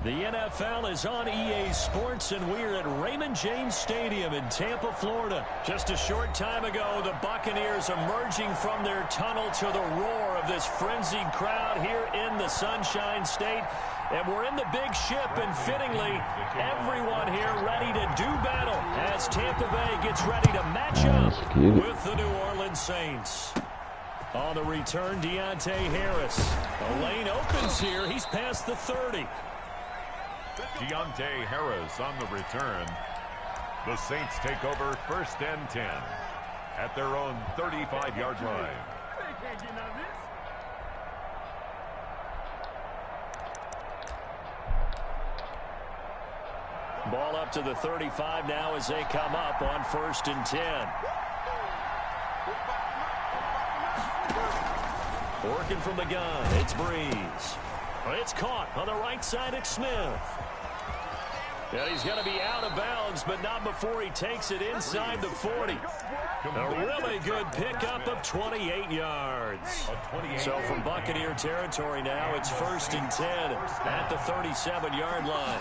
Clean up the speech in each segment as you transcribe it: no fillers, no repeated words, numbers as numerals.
The NFL is on EA Sports, and we're at Raymond James Stadium in Tampa, Florida. Just a short time ago, the Buccaneers emerging from their tunnel to the roar of this frenzied crowd here in the Sunshine State. And we're in the big ship, and fittingly, everyone here ready to do battle as Tampa Bay gets ready to match up with the New Orleans Saints. On the return, Deontay Harris. A lane opens here. He's past the 30. Deontay Harris on the return. The Saints take over 1st and 10 at their own 35-yard line. Ball up to the 35 now as they come up on 1st and 10. Working from the gun, it's Breeze. It's caught on the right side at Smith. And he's going to be out of bounds, but not before he takes it inside the 40. A really good pickup of 28 yards. So from Buccaneer territory now, it's 1st and 10 at the 37-yard line.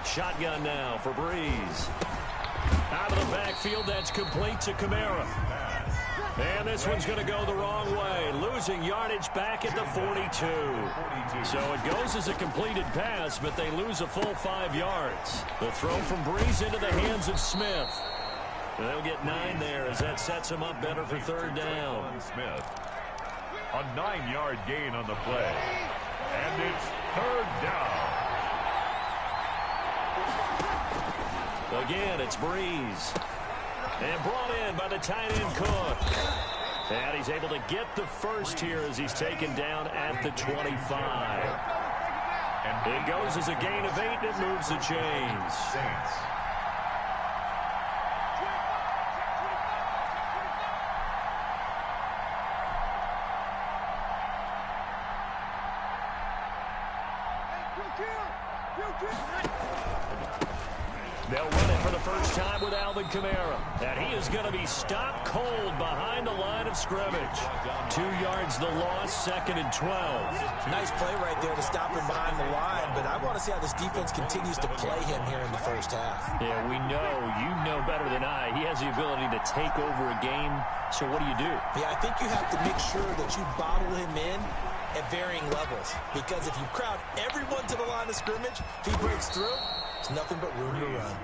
Shotgun now for Breeze. Out of the backfield, that's complete to Kamara. And this one's going to go the wrong way, losing yardage back at the 42. So it goes as a completed pass, but they lose a full 5 yards. The throw from Breeze into the hands of Smith. They'll get 9 there as that sets them up better for 3rd down. Smith. A 9-yard gain on the play. And it's 3rd down. Again, it's Breeze. And brought in by the tight end Cook. And he's able to get the first here as he's taken down at the 25. And it goes as a gain of 8, and it moves the chains. Saints. They'll run it for the first time with Alvin Kamara. And he is going to be stopped cold behind the line of scrimmage. 2 yards the loss, 2nd and 12. Nice play right there to stop him behind the line, but I want to see how this defense continues to play him here in the first half. Yeah, we know, you know better than I, he has the ability to take over a game. So what do? Yeah, I think you have to make sure that you bottle him in at varying levels, because if you crowd everyone to the line of scrimmage, if he breaks through, there's nothing but room to run.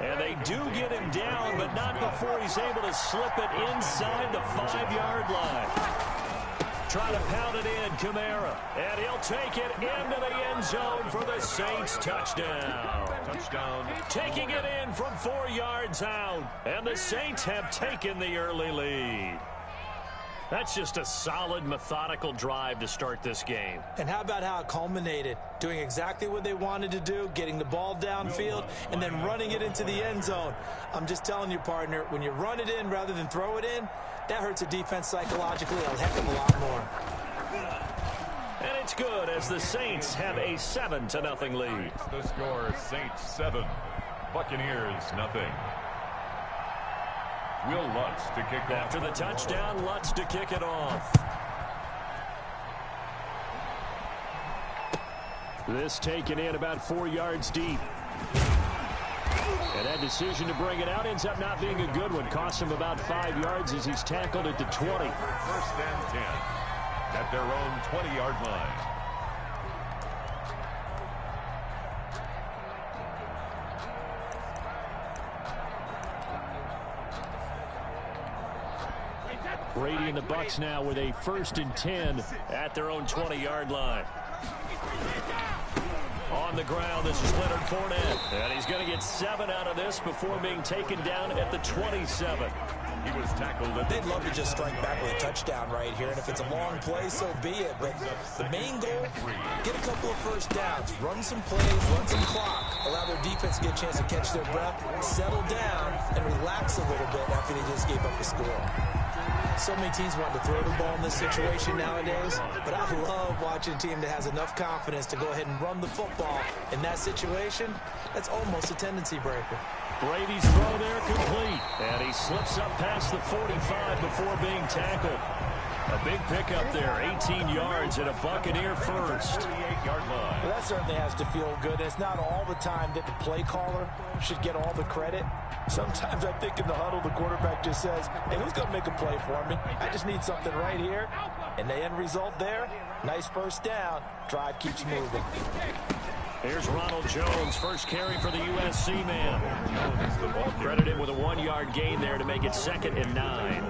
And they do get him down, but not before he's able to slip it inside the 5-yard line. Trying to pound it in, Kamara. And he'll take it into the end zone for the Saints touchdown. Taking it in from 4 yards out. And the Saints have taken the early lead. That's just a solid, methodical drive to start this game. And how about how it culminated? Doing exactly what they wanted to do, getting the ball downfield, and then running it into the end zone. I'm just telling you, partner, when you run it in rather than throw it in, that hurts a defense psychologically a heck of a lot more. And it's good as the Saints have a 7-0 lead. The score, Saints 7, Buccaneers 0. Will Lutz to kick off. After the touchdown, Lutz to kick it off. This taken in about 4 yards deep. And that decision to bring it out ends up not being a good one. Cost him about 5 yards as he's tackled at the 20. 1st and 10 at their own 20-yard line. Brady and the Bucs now with a 1st and 10 at their own 20-yard line. On the ground, this is Leonard Fournette. And he's going to get 7 out of this before being taken down at the 27. He was tackled. They'd love to just strike back with a touchdown right here, and if it's a long play, so be it. But the main goal, get a couple of first downs, run some plays, run some clock, allow their defense to get a chance to catch their breath, settle down, and relax a little bit after they just gave up a score. So many teams want to throw the ball in this situation nowadays, but I love watching a team that has enough confidence to go ahead and run the football. In that situation, that's almost a tendency breaker. Brady's throw there complete, and he slips up past the 45 before being tackled. A big pickup there, 18 yards and a Buccaneer first. 38-yard line. Well, that certainly has to feel good. And it's not all the time that the play caller should get all the credit. Sometimes I think in the huddle, the quarterback just says, hey, who's going to make a play for me? I just need something right here. And the end result there, nice first down. Drive keeps moving. Here's Ronald Jones, first carry for the USC man. Credited with a 1-yard gain there to make it 2nd and 9.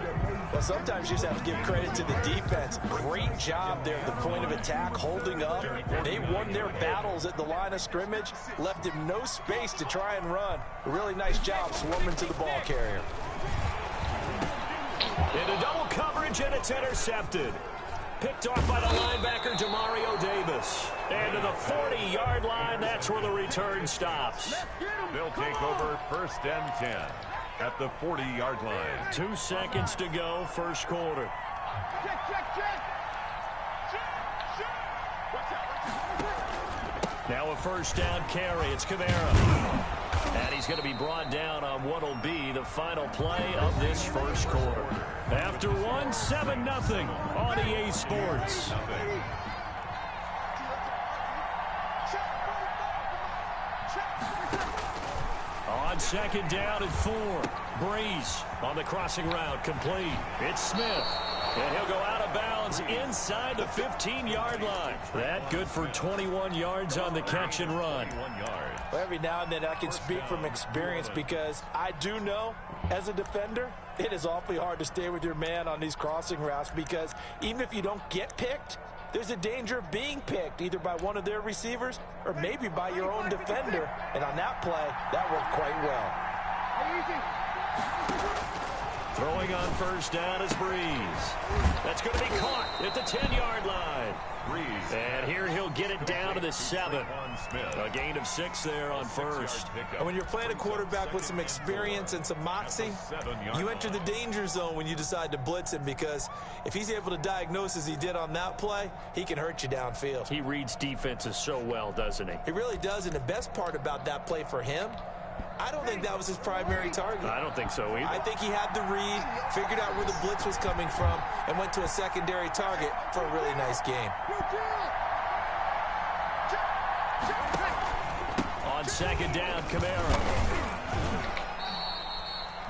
Well, sometimes you just have to give credit to the defense. Great job there at the point of attack, holding up. They won their battles at the line of scrimmage, left him no space to try and run. A really nice job swarming to the ball carrier. Into double coverage, and it's intercepted. Picked off by the linebacker, Demario Davis. And to the 40-yard line, that's where the return stops. They'll take over 1st and 10 at the 40-yard line. 2 seconds to go, first quarter. Now a first down carry. It's Kamara. And he's going to be brought down on what will be the final play of this first quarter. After 7-0 on EA Sports. On 2nd down and 4. Breeze on the crossing route, complete. It's Smith. And he'll go out of bounds inside the 15-yard line. That good for 21 yards on the catch and run. 21 yards. Well, every now and then I can speak from experience because I do know, as a defender, it is awfully hard to stay with your man on these crossing routes because even if you don't get picked, there's a danger of being picked either by one of their receivers or maybe by your own defender. And on that play, that worked quite well. Throwing on first down is Breeze. That's going to be caught at the 10-yard line. Breeze. And here he'll get it down to the 7. A gain of 6 there on first. And when you're playing a quarterback with some experience and some moxie, you enter the danger zone when you decide to blitz him because if he's able to diagnose as he did on that play, he can hurt you downfield. He reads defenses so well, doesn't he? He really does, and the best part about that play for him, I don't think that was his primary target. I don't think so either. I think he had the read, figured out where the blitz was coming from, and went to a secondary target for a really nice game. On 2nd down, Kamara.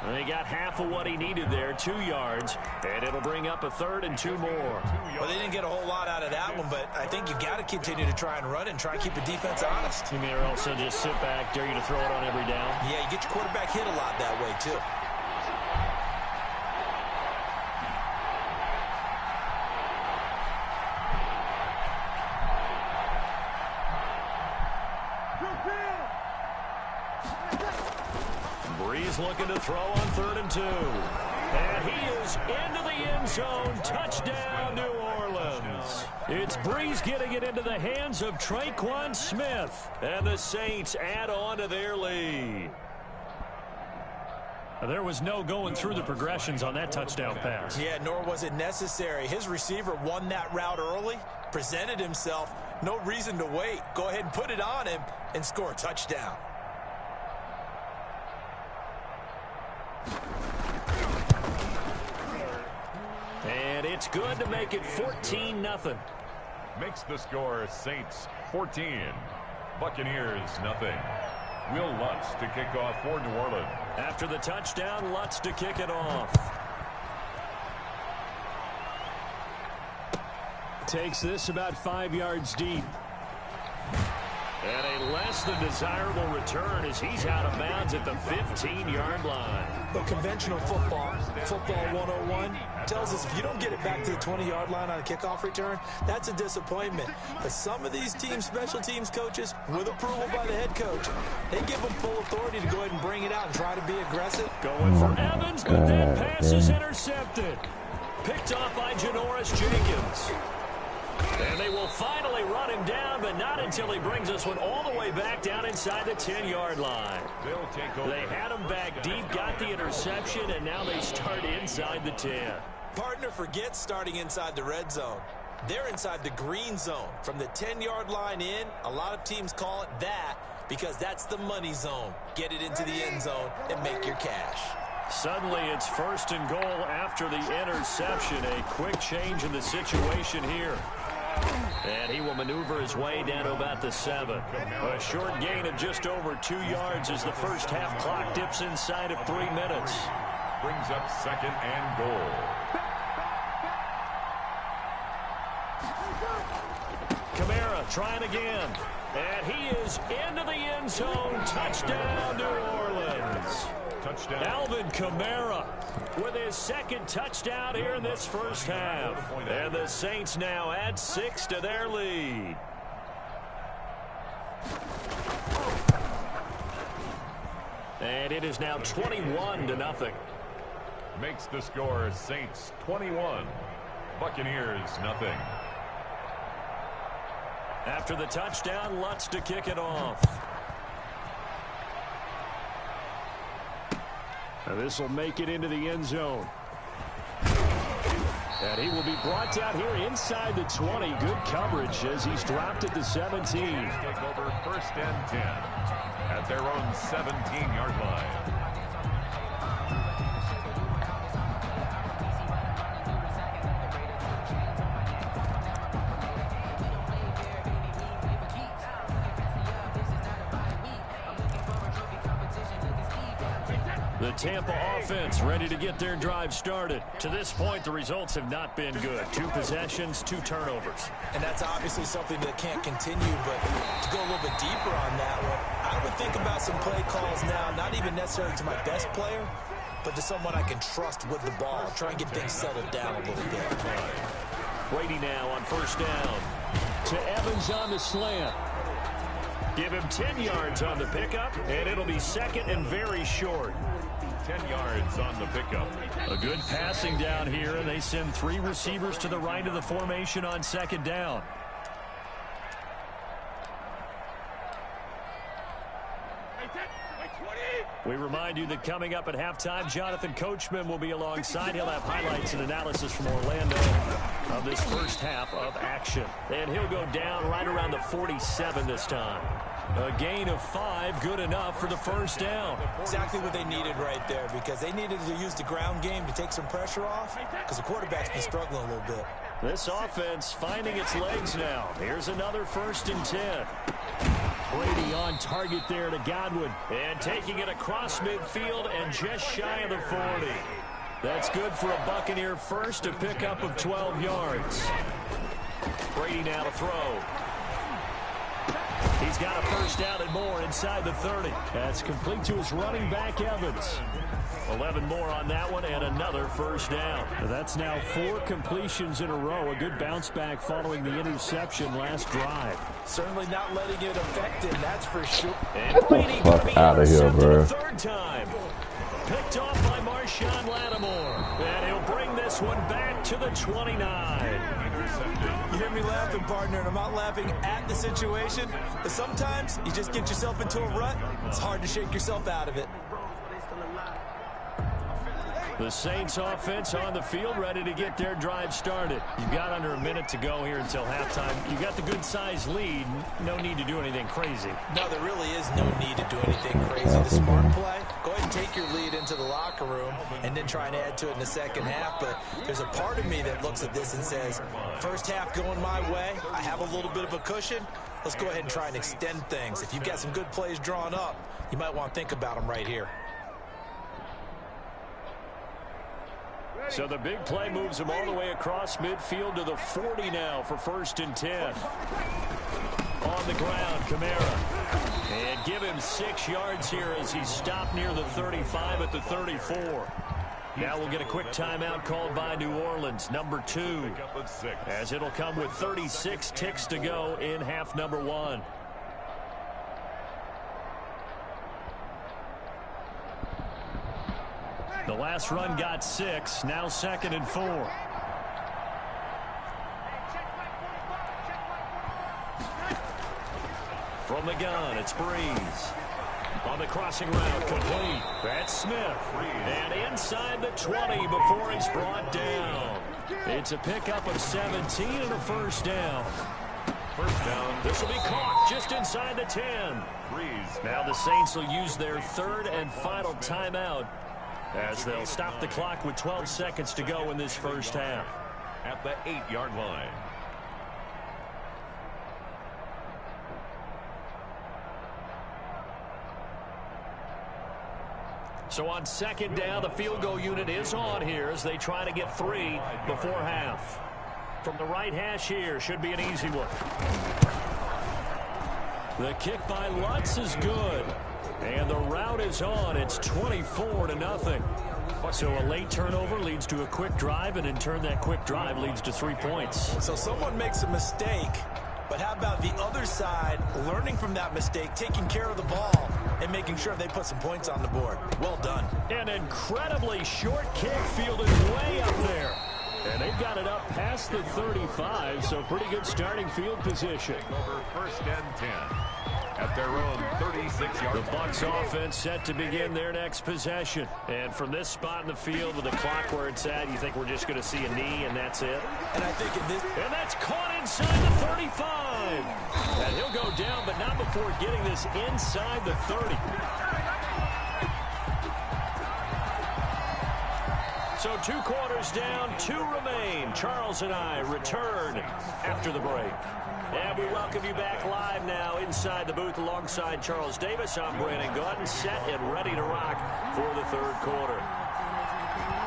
And he got half of what he needed there, 2 yards, and it'll bring up a 3rd and 2 more. Well, they didn't get a whole lot out of that one, but I think you got to continue to try and run and try and keep the defense honest. You may also just sit back, dare you to throw it on every down. Yeah, you get your quarterback hit a lot that way, too. Breeze looking to throw on 3rd and 2. And he is into the end zone. Touchdown, New Orleans. It's Breeze getting it into the hands of Traquan Smith. And the Saints add on to their lead. There was no going through the progressions on that touchdown pass. Yeah, nor was it necessary. His receiver won that route early, presented himself. No reason to wait. Go ahead and put it on him and score a touchdown. And it's good to make it 14-0. Makes the score Saints 14. Buccaneers nothing. Will Lutz to kick off for New Orleans. After the touchdown, Lutz to kick it off. Takes this about 5 yards deep. And a less than desirable return as he's out of bounds at the 15-yard line. But conventional football 101, tells us if you don't get it back to the 20-yard line on a kickoff return, that's a disappointment. But some of these team special teams coaches, with approval by the head coach, they give them full authority to go ahead and bring it out and try to be aggressive. Going for Evans, but that pass is intercepted. Picked off by Janoris Jenkins. And they will finally run him down, but not until he brings this one all the way back down inside the 10-yard line. They'll take over. They had him back deep, got the interception, and now they start inside the 10. Partner forgets starting inside the red zone. They're inside the green zone. From the 10-yard line in, a lot of teams call it that because that's the money zone. Get it into the end zone and make your cash. Suddenly it's 1st and goal after the interception. A quick change in the situation here. And he will maneuver his way down to about the 7. A short gain of just over 2 yards as the first half clock dips inside of 3 minutes. Brings up 2nd and goal. Kamara trying again. And he is into the end zone. Touchdown, New Orleans. Touchdown. Alvin Kamara with his 2nd touchdown here in this first half. And the Saints now add 6 to their lead. And it is now 21-0. Makes the score Saints 21, Buccaneers nothing. After the touchdown, Lutz to kick it off. This will make it into the end zone. And he will be brought down here inside the 20. Good coverage as he's dropped at the 17. Take over 1st and 10 at their own 17-yard line. The Tampa offense ready to get their drive started. To this point, the results have not been good. 2 possessions, 2 turnovers. And that's obviously something that can't continue, but to go a little bit deeper on that one, I would think about some play calls now, not even necessarily to my best player, but to someone I can trust with the ball. Try and get things settled down a little bit. Brady now on 1st down. To Evans on the slant. Give him 10 yards on the pickup, and it'll be 2nd and very short. 10 yards on the pickup. A good passing down here, and they send 3 receivers to the right of the formation on 2nd down. We remind you that coming up at halftime, Jonathan Coachman will be alongside. He'll have highlights and analysis from Orlando of this first half of action. And he'll go down right around the 47 this time. A gain of 5, good enough for the 1st down. Exactly what they needed right there, because they needed to use the ground game to take some pressure off, because the quarterback's been struggling a little bit. This offense finding its legs now. Here's another 1st and 10. Brady on target there to Godwin. And taking it across midfield and just shy of the 40. That's good for a Buccaneer first, a pickup of 12 yards. Brady now to throw. He's got a 1st down and more inside the 30. That's complete to his running back, Evans. 11 more on that one and another 1st down. That's now 4 completions in a row. A good bounce back following the interception last drive. Certainly not letting it affect him, that's for sure. And Brady fuck out of here, bro. 3rd time. Picked off by Marshawn Lattimore. And he'll bring this one back to the 29. You hear me laughing, partner, and I'm not laughing at the situation, but sometimes you just get yourself into a rut. It's hard to shake yourself out of it. The Saints offense on the field ready to get their drive started. You've got under a minute to go here until halftime. You got the good-sized lead. No need to do anything crazy. No, there really is no need to do anything crazy. The smart play, go ahead and take your lead into the locker room and then try and add to it in the 2nd half. But there's a part of me that looks at this and says, first half going my way, I have a little bit of a cushion. Let's go ahead and try and extend things. If you've got some good plays drawn up, you might want to think about them right here. So the big play moves him all the way across midfield to the 40 now for 1st and 10. On the ground, Kamara. And give him 6 yards here as he's stopped near the 35 at the 34. Now we'll get a quick timeout called by New Orleans, number 2. As it'll come with 36 ticks to go in half number 1. The last run got 6, now 2nd and 4. From the gun, it's Breeze. On the crossing route, complete. That's Smith. And inside the 20 before he's brought down. It's a pickup of 17 and a 1st down. 1st down. This will be caught just inside the 10. Now the Saints will use their 3rd and final timeout as they'll stop the clock with 12 seconds to go in this first half. At the 8-yard line. So on second down, the field goal unit is on here as they try to get 3 before half. From the right hash here, should be an easy one. The kick by Lutz is good. And the route is on. It's 24-0. So a late turnover leads to a quick drive, and in turn that quick drive leads to 3 points. So someone makes a mistake, but how about the other side learning from that mistake, taking care of the ball, and making sure they put some points on the board? Well done. An incredibly short kick fielded way up there. And they've got it up past the 35, so pretty good starting field position. Over first and 10 at their own 36-yard line. The Bucs offense set to begin their next possession. And from this spot in the field with the clock where it's at, you think we're just going to see a knee and that's it? And I think in this... And that's caught inside the 35. And he'll go down, but not before getting this inside the 30. So 2 quarters down, 2 remain. Charles and I return after the break. And we welcome you back live now inside the booth alongside Charles Davis. I'm Brandon Gordon, set and ready to rock for the third quarter.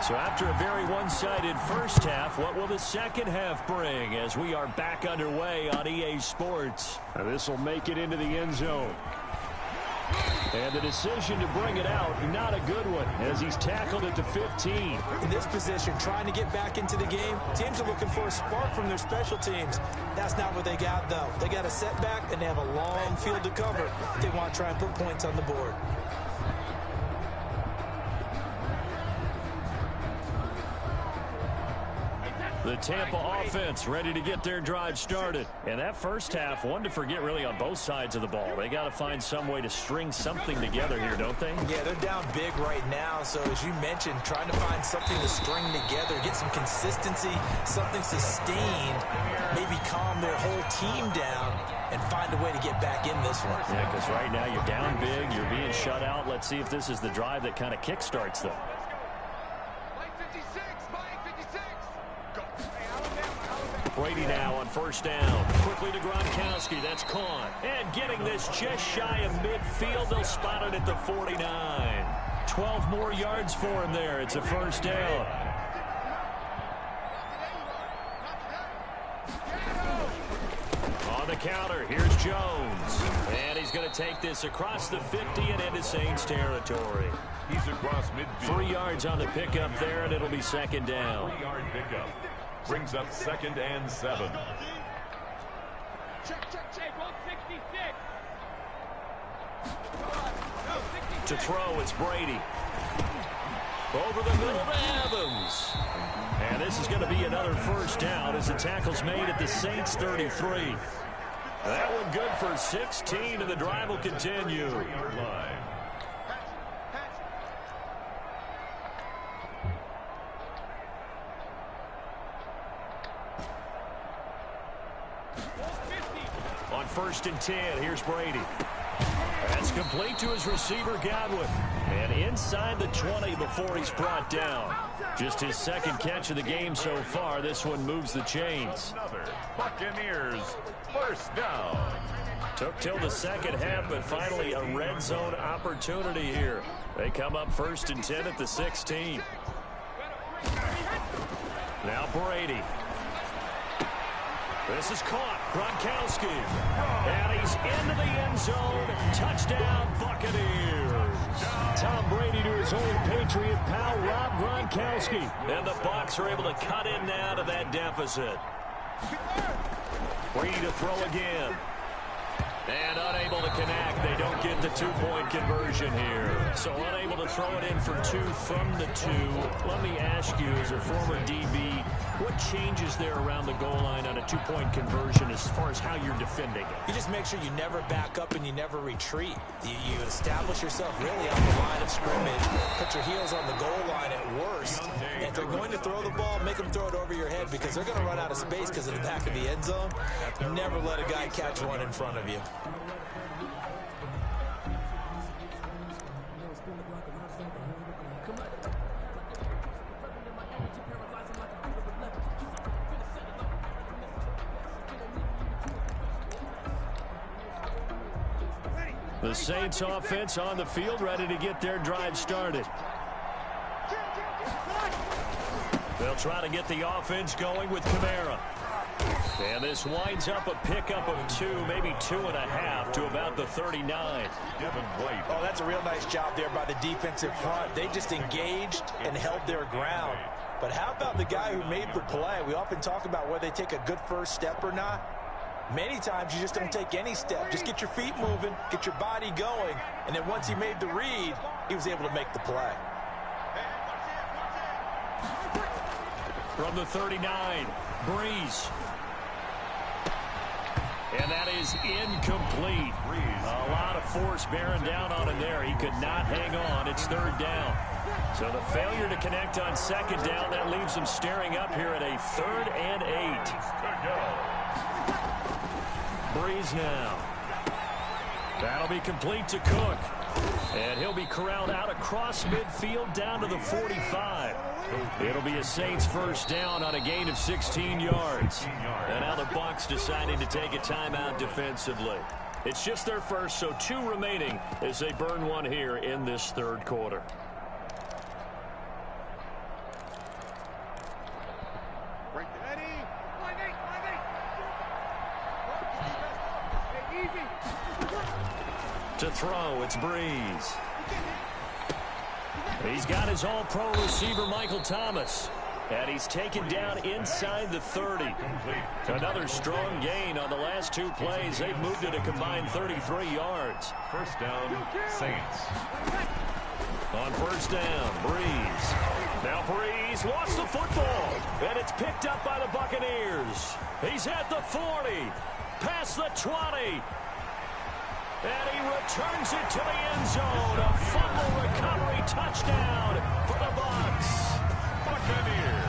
So after a very one-sided first half, what will the second half bring as we are back underway on EA Sports? Now this will make it into the end zone. And the decision to bring it out, not a good one, as he's tackled at the 15. In this position, trying to get back into the game, teams are looking for a spark from their special teams. That's not what they got, though. They got a setback, and they have a long field to cover. They want to try and put points on the board. The Tampa offense ready to get their drive started. And that first half, one to forget really on both sides of the ball. They got to find some way to string something together here, don't they? Yeah, they're down big right now. So as you mentioned, trying to find something to string together, get some consistency, something sustained, maybe calm their whole team down and find a way to get back in this one. Yeah, because right now you're down big, you're being shut out. Let's see if this is the drive that kind of kickstarts them. Brady now on first down. Quickly to Gronkowski. That's caught. And getting this just shy of midfield. They'll spot it at the 49. 12 more yards for him there. It's a first down. On the counter, here's Jones. And he's going to take this across the 50 and into Saints territory. He's across midfield. 3 yards on the pickup there, and it'll be second down. 3-yard pickup. Brings up 2nd and 7. To throw, it's Brady. Over the middle to Evans. And this is going to be another first down as the tackle's made at the Saints 33. That one good for 16, and the drive will continue. 3-yard line. On 1st and 10, here's Brady. That's complete to his receiver, Godwin. And inside the 20 before he's brought down. Just his second catch of the game so far. This one moves the chains. Another Buccaneers first down. Took till the second half, but finally a red zone opportunity here. They come up 1st and 10 at the 16. Now Brady. This is caught. Gronkowski. And he's into the end zone. Touchdown, Buccaneers. Tom Brady to his old Patriot pal, Rob Gronkowski. And the Bucs are able to cut in now to that deficit. Brady to throw again. And unable to connect. They don't get the 2-point conversion here. So unable to throw it in for 2 from the 2. Let me ask you, as a former DB, what changes there around the goal line on a 2-point conversion as far as how you're defending it? You just make sure you never back up and you never retreat. You establish yourself really on the line of scrimmage. Put your heels on the goal line at worst. And if they're going to throw the ball, make them throw it over your head because they're going to run out of space because of the back of the end zone. Never let a guy catch one in front of you. The Saints offense on the field, ready to get their drive started. They'll try to get the offense going with Kamara. And this winds up a pickup of 2, maybe 2.5 to about the 39. Oh, that's a real nice job there by the defensive front. They just engaged and held their ground. But how about the guy who made the play? We often talk about whether they take a good first step or not. Many times you just don't take any step. Just get your feet moving, get your body going, and then once he made the read, he was able to make the play. From the 39, Breeze. And that is incomplete. A lot of force bearing down on him there. He could not hang on. It's 3rd down. So the failure to connect on 2nd down, that leaves him staring up here at a 3rd and 8. Breeze now. That'll be complete to Cook. And he'll be corralled out across midfield down to the 45. It'll be a Saints first down on a gain of 16 yards. And now the Bucs deciding to take a timeout defensively. It's just their first, so 2 remaining as they burn one here in this 3rd quarter. To throw, it's Breeze. He's got his all-pro receiver, Michael Thomas. And he's taken down inside the 30. Another strong gain on the last 2 plays. They've moved it a combined 33 yards. First down, Saints. On first down, Breeze. Now Breeze lost the football. And it's picked up by the Buccaneers. He's at the 40. Past the 20. And he returns it to the end zone. A fumble recovery touchdown for the Bucs. Buccaneers.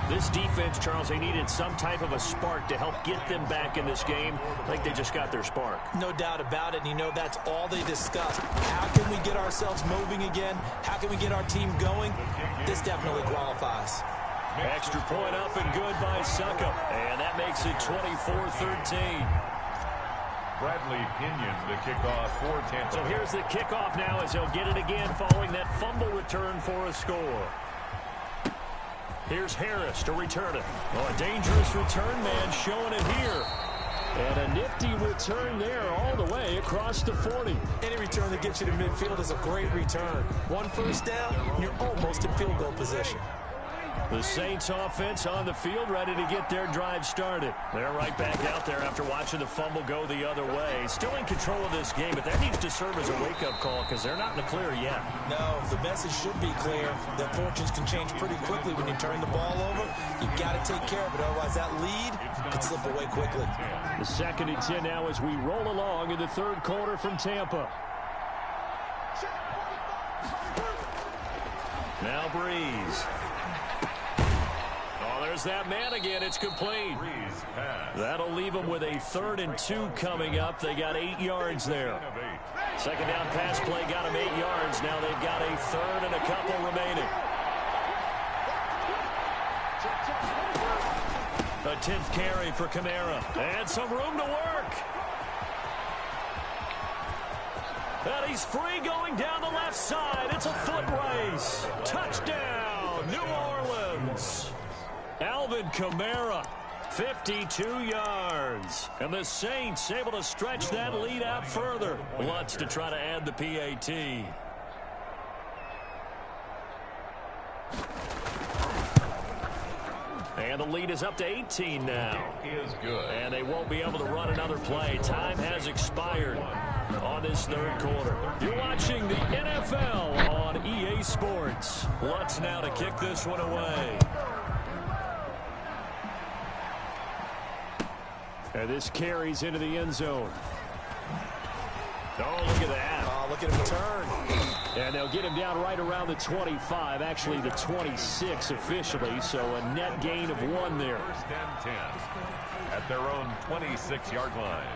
This defense, Charles, they needed some type of a spark to help get them back in this game. I think they just got their spark. No doubt about it. And you know that's all they discussed. How can we get ourselves moving again? How can we get our team going? This definitely qualifies. Extra point up and good by Succop. And that makes it 24-13. Bradley Pinion, the kickoff for Tampa. So here's the kickoff now as they'll get it again following that fumble return for a score. Here's Harris to return it. Oh, a dangerous return man showing it here. And a nifty return there all the way across the 40. Any return that gets you to midfield is a great return. 1 first down, you're almost in field goal position. The Saints offense on the field ready to get their drive started. They're right back out there after watching the fumble go the other way. Still in control of this game, but that needs to serve as a wake-up call because they're not in the clear yet. No, the message should be clear that fortunes can change pretty quickly when you turn the ball over. You've got to take care of it, otherwise that lead could slip away quickly. The 2nd and 10 now as we roll along in the 3rd quarter from Tampa. Now Breeze. There's that man again. It's complete. That'll leave them with a 3rd and 2 coming up. They got 8 yards there. 2nd down pass play got them 8 yards. Now they've got a 3rd and a couple remaining. A 10th carry for Kamara. And some room to work. And he's free going down the left side. It's a foot race. Touchdown, New Orleans. Alvin Kamara, 52 yards. And the Saints able to stretch that lead out further. Lutz to try to add the PAT. And the lead is up to 18 now. Is good. And they won't be able to run another play. Time has expired on this 3rd quarter. You're watching the NFL on EA Sports. Lutz now to kick this one away. And this carries into the end zone. Oh, look at that. Oh, look at him turn. And they'll get him down right around the 25, actually the 26 officially, so a net gain of 1 there. First and 10 at their own 26-yard line.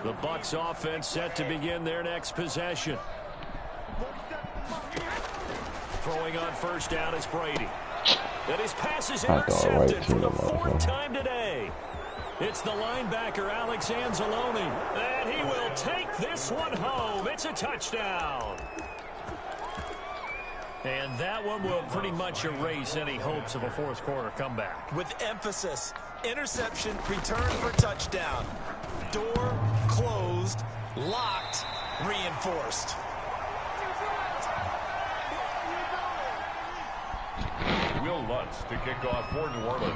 The Bucs offense set to begin their next possession. Throwing on first down is Brady. And his pass is intercepted for the 4th time today. It's the linebacker, Alex Anzalone. And he will take this one home. It's a touchdown. And that one will pretty much erase any hopes of a fourth quarter comeback. With emphasis, interception, return for touchdown. Door closed, locked, reinforced. Will Lutz to kick off for New Orleans.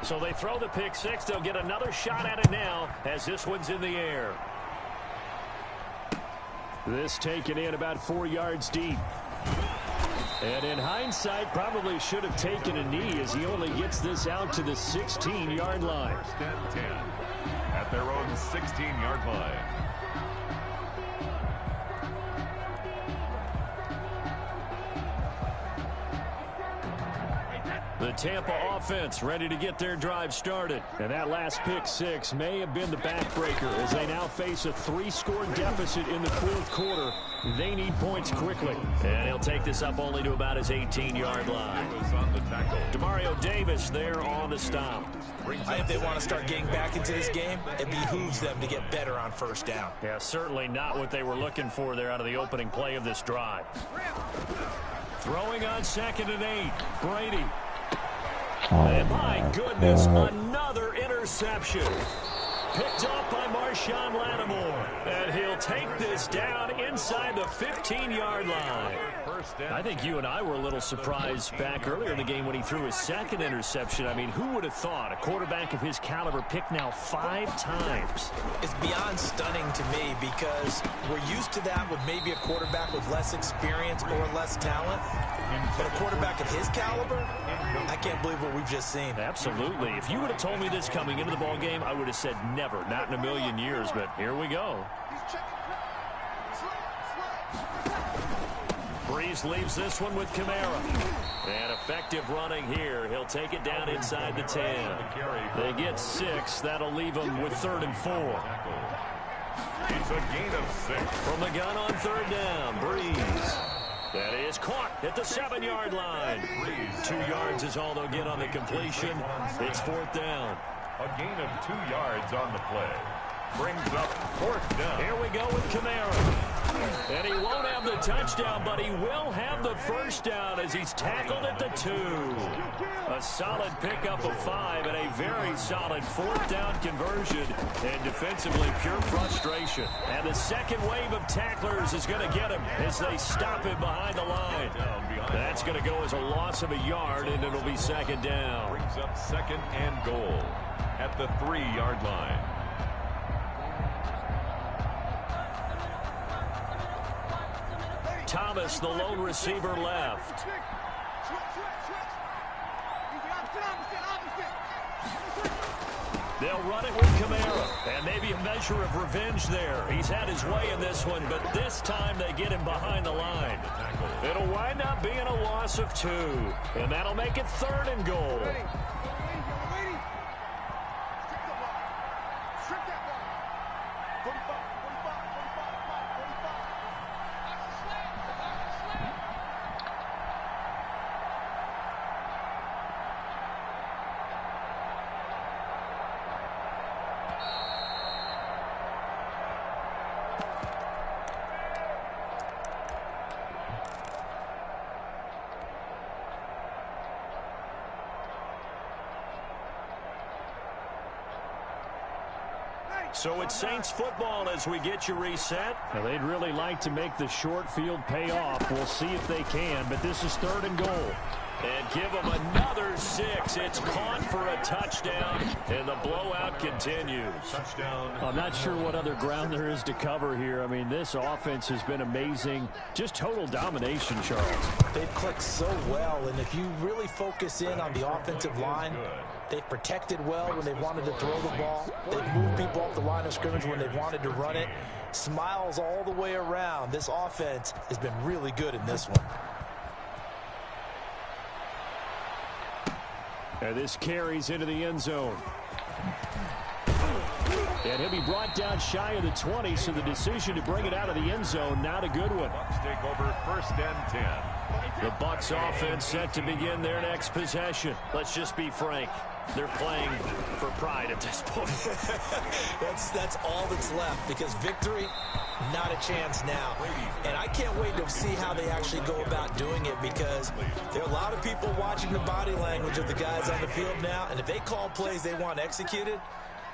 So they throw the pick six. They'll get another shot at it now as this one's in the air. This taken in about 4 yards deep. And in hindsight, probably should have taken a knee as he only gets this out to the 16-yard line. First and 10 at their own 16-yard line. The Tampa offense ready to get their drive started. And that last pick six may have been the backbreaker as they now face a 3-score deficit in the fourth quarter. They need points quickly. And he'll take this up only to about his 18-yard line. Demario Davis there on the stop. If they want to start getting back into this game, it behooves them to get better on first down. Yeah, certainly not what they were looking for there out of the opening play of this drive. Throwing on 2nd and 8. Brady. And my goodness, another interception. Picked up by Marshawn Lattimore. And he'll take this down inside the 15-yard line. I think you and I were a little surprised back earlier in the game when he threw his 2nd interception. I mean, who would have thought a quarterback of his caliber picked now 5 times? It's beyond stunning to me because we're used to that with maybe a quarterback with less experience or less talent. But a quarterback of his caliber, I can't believe what we've just seen. Absolutely. If you would have told me this coming into the ball game, I would have said never, not in a million years. But here we go. Breeze leaves this one with Kamara. And effective running here. He'll take it down inside the 10. They get 6. That'll leave them with 3rd and 4. It's a gain of 6. From the gun on 3rd down, Breeze. That is caught at the 7-yard line. 2 yards is all they'll get on the completion. It's 4th down. A gain of 2 yards on the play. Brings up 4th down. Here we go with Kamara. And he won't have the touchdown, but he will have the first down as he's tackled at the 2. A solid pickup of 5 and a very solid 4th down conversion. And defensively, pure frustration. And the second wave of tacklers is going to get him as they stop him behind the line. That's going to go as a loss of a yard, and it'll be 2nd down. Brings up 2nd and goal at the 3-yard line. Thomas, the lone receiver, left. They'll run it with Kamara. And maybe a measure of revenge there. He's had his way in this one, but this time they get him behind the line. It'll wind up being a loss of 2. And that'll make it 3rd and goal. So it's Saints football as we get you reset. Now they'd really like to make the short field pay off. We'll see if they can, but this is 3rd and goal. And give them another 6. It's caught for a touchdown, and the blowout continues. Touchdown. I'm not sure what other ground there is to cover here. I mean, this offense has been amazing. Just total domination, Charles. They've clicked so well, and if you really focus in on the offensive line, they've protected well when they wanted to throw the ball. They've moved people off the line of scrimmage when they wanted to run it. Smiles all the way around. This offense has been really good in this one. And this carries into the end zone. And he'll be brought down shy of the 20, so the decision to bring it out of the end zone, not a good one. Bucs take over 1st and 10. The Bucs offense set to begin their next possession. Let's just be frank. They're playing for pride at this point. That's all that's left, because victory, not a chance now. And I can't wait to see how they actually go about doing it, because there are a lot of people watching the body language of the guys on the field now, and if they call plays they want executed,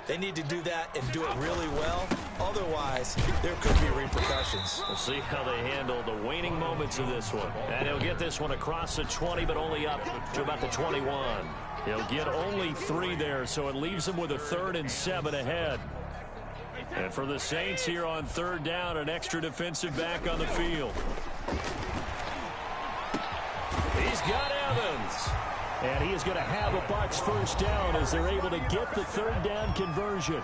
they need to do that and do it really well. Otherwise, there could be repercussions. We'll see how they handle the waning moments of this one. And he'll get this one across the 20, but only up to about the 21. He'll get only 3 there, so it leaves him with a 3rd and 7 ahead. And for the Saints here on 3rd down, an extra defensive back on the field. He's got Evans. And he is going to have a Bucs first down as they're able to get the 3rd down conversion.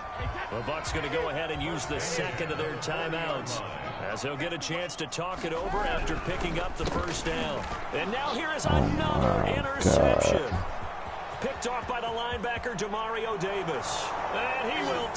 The Bucs going to go ahead and use the second of their timeouts, as they'll get a chance to talk it over after picking up the first down. And now here is another interception. Picked off by the linebacker, Demario Davis. And he will...